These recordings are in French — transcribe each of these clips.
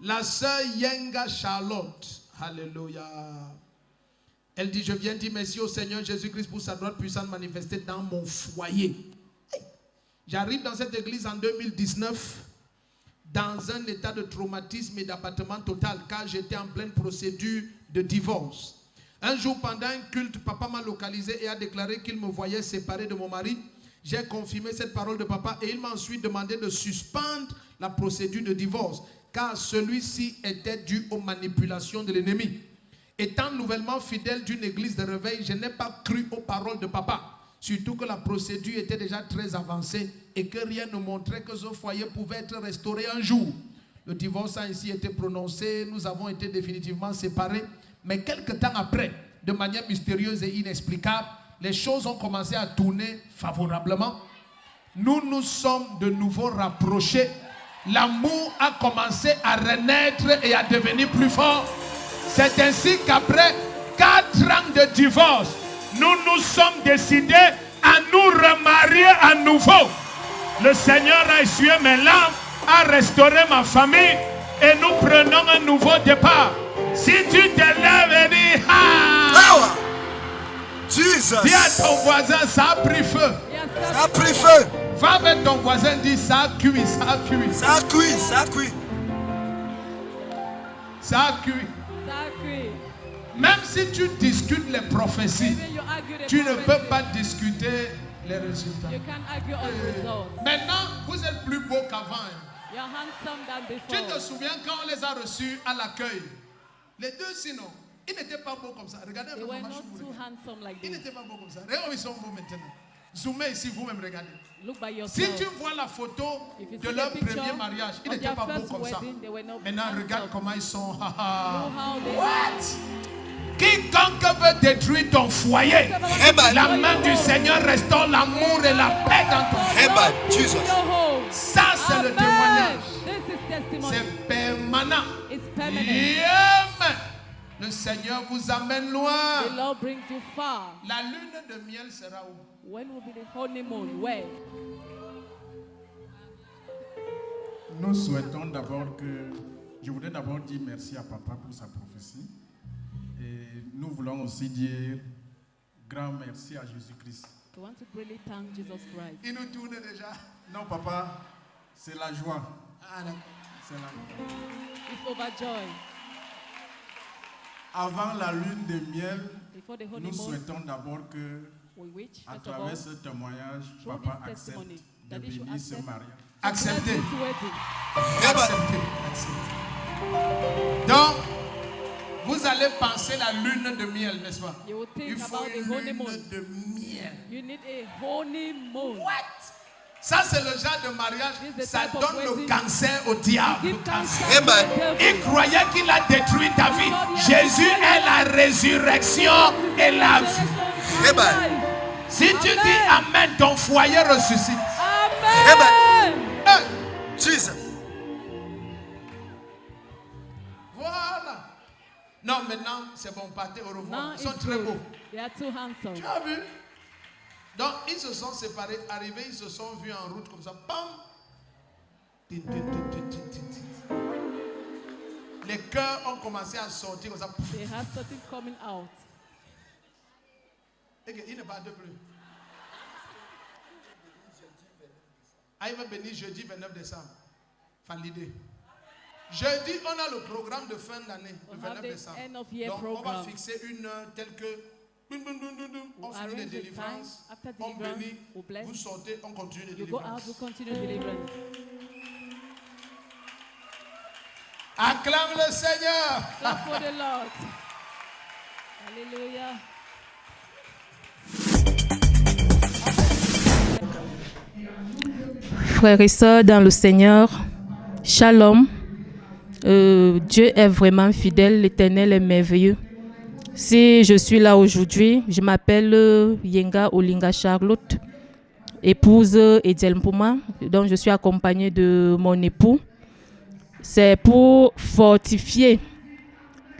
La sœur Yenga Charlotte. Alléluia. Elle dit, je viens dire merci au Seigneur Jésus-Christ pour sa droite puissante manifestée dans mon foyer. J'arrive dans cette église en 2019 dans un état de traumatisme et d'abattement total car j'étais en pleine procédure de divorce. Un jour, pendant un culte, papa m'a localisé et a déclaré qu'il me voyait séparé de mon mari. J'ai confirmé cette parole de papa et il m'a ensuite demandé de suspendre la procédure de divorce car celui-ci était dû aux manipulations de l'ennemi. Étant nouvellement fidèle d'une église de réveil, je n'ai pas cru aux paroles de papa. Surtout que la procédure était déjà très avancée et que rien ne montrait que ce foyer pouvait être restauré un jour. Le divorce a ainsi été prononcé, nous avons été définitivement séparés. Mais quelques temps après, de manière mystérieuse et inexplicable, les choses ont commencé à tourner favorablement. Nous nous sommes de nouveau rapprochés. L'amour a commencé à renaître et à devenir plus fort. C'est ainsi qu'après 4 ans de divorce, nous nous sommes décidés à nous remarier à nouveau. Le Seigneur a essuyé mes larmes, a restauré ma famille et nous prenons un nouveau départ. Si tu te lèves et dis, ah, Jesus. Dis à ton voisin, ça a pris feu. Ça a pris feu. Va avec ton voisin, dis, ça a cuit, ça a cuit. Ça a cuit, ça a cuit. Ça a cuit. Même si tu discutes les prophéties, tu ne peux pas discuter les résultats. Maintenant, vous êtes plus beau qu'avant. Tu te souviens quand on les a reçus à l'accueil? Les deux, sinon, ils n'étaient pas beaux comme ça. Regardez un peu comment ils n'étaient pas beaux comme ça. Regardez où ils sont beaux maintenant. Zoomez ici, vous-même, regardez. Si tu vois la photo de leur premier mariage, ils n'étaient pas beaux comme ça. Maintenant, regarde comment ils sont. What? Quiconque veut détruire ton foyer, la main du Seigneur restaure l'amour et la paix dans ton foyer. Ça, c'est le témoignage. C'est permanent. Amen. Le Seigneur vous amène loin. La lune de miel sera où? When will be the honeymoon? Where? Nous souhaitons d'abord que... Je voudrais d'abord dire merci à papa pour sa prophétie. Et nous voulons aussi dire grand merci à Jésus-Christ. We want to really thank Jesus Christ. Il nous tourne déjà. Non, papa, c'est la joie. Ah, d'accord. C'est la joie. It's overjoy. Avant la lune de miel, Before the nous honeymoon, souhaitons d'abord que, we wish, à first of travers all, ce témoignage, through papa this accepte testimony, de that he should bénir ce accept mariage. Acceptez. this wedding. Acceptez. Donc, vous allez penser la lune de miel, n'est-ce pas? You will Il think faut about the une honeymoon. lune de miel. You need a honeymoon. What? Ça, c'est le genre de mariage, This is the ça type of donne le wedding. cancer au diable. Give Le cancer. cancer to the Il devil. croyait qu'il a détruit ta vie. Jésus est la résurrection et la vie. Amen. Si tu dis Amen, ton foyer ressuscite. Amen. Hey, Jesus. voilà. Non, maintenant, c'est bon, partez, au revoir. Now Ils sont it's très good. beaux. They are too handsome. Tu as vu? Donc, ils se sont séparés, arrivés, ils se sont vus en route comme ça. Pam! Tin, tin, tin, tin, tin, tin, tin. Les cœurs ont commencé à sortir comme ça. They have something coming out. Et il ne parle plus. Ah, il va venir jeudi 29 décembre. Validé. Jeudi, on a le programme de fin d'année, le We'll have 29 the décembre. end of year Donc, on va program. fixer une heure telle que. On finit les Arrange the délivrances. time. After On deliverance, bénit. we'll bless. Vous sortez, on continue les You go out, délivrances. we continue deliverance. Acclame le Seigneur. Clap for the Lord. Hallelujah. Frères et sœurs dans le Seigneur, Shalom. Dieu est vraiment fidèle, l'Éternel est merveilleux. Si je suis là aujourd'hui, je m'appelle Yenga Olinga Charlotte, épouse Ediel Mpuma, donc je suis accompagnée de mon époux. C'est pour fortifier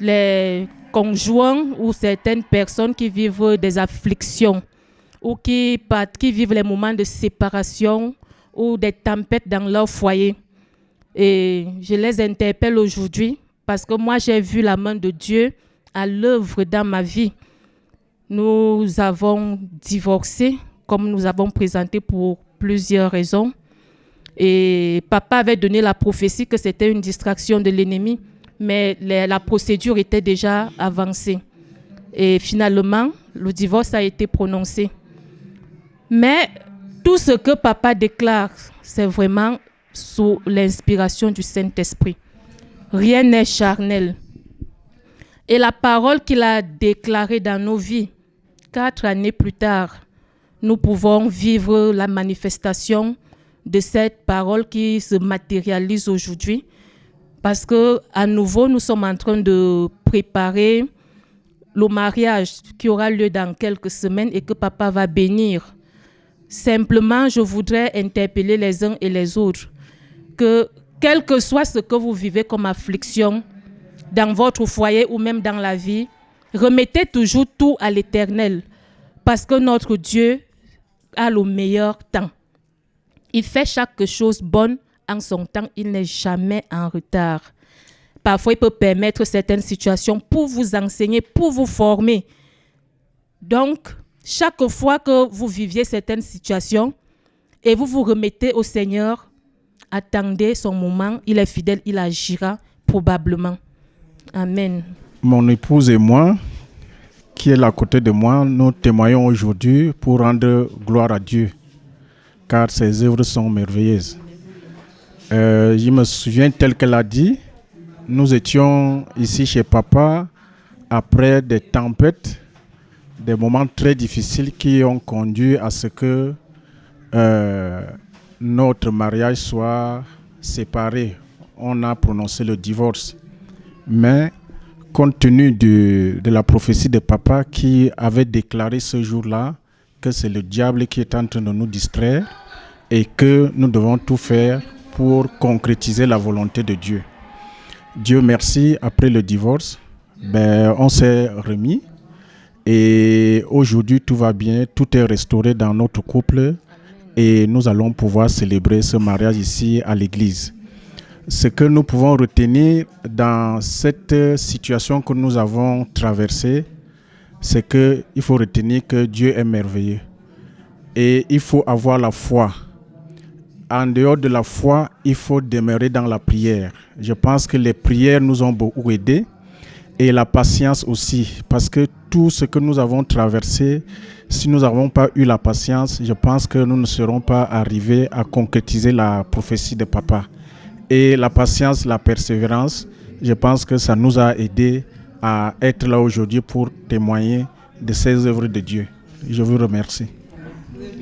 les conjoints ou certaines personnes qui vivent des afflictions ou qui vivent les moments de séparation ou des tempêtes dans leur foyer. Et je les interpelle aujourd'hui parce que moi, j'ai vu la main de Dieu à l'œuvre dans ma vie. Nous avons divorcé, comme nous avons présenté pour plusieurs raisons. Et papa avait donné la prophétie que c'était une distraction de l'ennemi, mais la procédure était déjà avancée. Et finalement, le divorce a été prononcé. Mais tout ce que papa déclare, c'est vraiment sous l'inspiration du Saint-Esprit. Rien n'est charnel. Et la parole qu'il a déclarée dans nos vies, 4 années plus tard, nous pouvons vivre la manifestation de cette parole qui se matérialise aujourd'hui. Parce qu'à nouveau, nous sommes en train de préparer le mariage qui aura lieu dans quelques semaines et que papa va bénir. Simplement, je voudrais interpeller les uns et les autres que quel que soit ce que vous vivez comme affliction dans votre foyer ou même dans la vie, remettez toujours tout à l'Éternel parce que notre Dieu a le meilleur temps. Il fait chaque chose bonne en son temps, il n'est jamais en retard. Parfois, il peut permettre certaines situations pour vous enseigner, pour vous former. Donc, chaque fois que vous viviez certaines situations et vous vous remettez au Seigneur, attendez son moment, il est fidèle, il agira probablement. Amen. Mon épouse et moi, qui est à côté de moi, nous témoignons aujourd'hui pour rendre gloire à Dieu, car ses œuvres sont merveilleuses. Je me souviens tel qu'elle a dit, nous étions ici chez papa après des tempêtes, des moments très difficiles qui ont conduit à ce que notre mariage soit séparé. On a prononcé le divorce. Mais compte tenu de la prophétie de papa qui avait déclaré ce jour-là que c'est le diable qui est en train de nous distraire et que nous devons tout faire pour concrétiser la volonté de Dieu. Dieu merci, après le divorce, on s'est remis et aujourd'hui tout va bien, tout est restauré dans notre couple et nous allons pouvoir célébrer ce mariage ici à l'église. Ce que nous pouvons retenir dans cette situation que nous avons traversée, c'est qu'il faut retenir que Dieu est merveilleux et il faut avoir la foi. En dehors de la foi, il faut demeurer dans la prière. Je pense que les prières nous ont beaucoup aidés et la patience aussi, parce que tout ce que nous avons traversé, si nous n'avons pas eu la patience, je pense que nous ne serons pas arrivés à concrétiser la prophétie de papa. Et la patience, la persévérance, je pense que ça nous a aidés à être là aujourd'hui pour témoigner de ces œuvres de Dieu. Je vous remercie.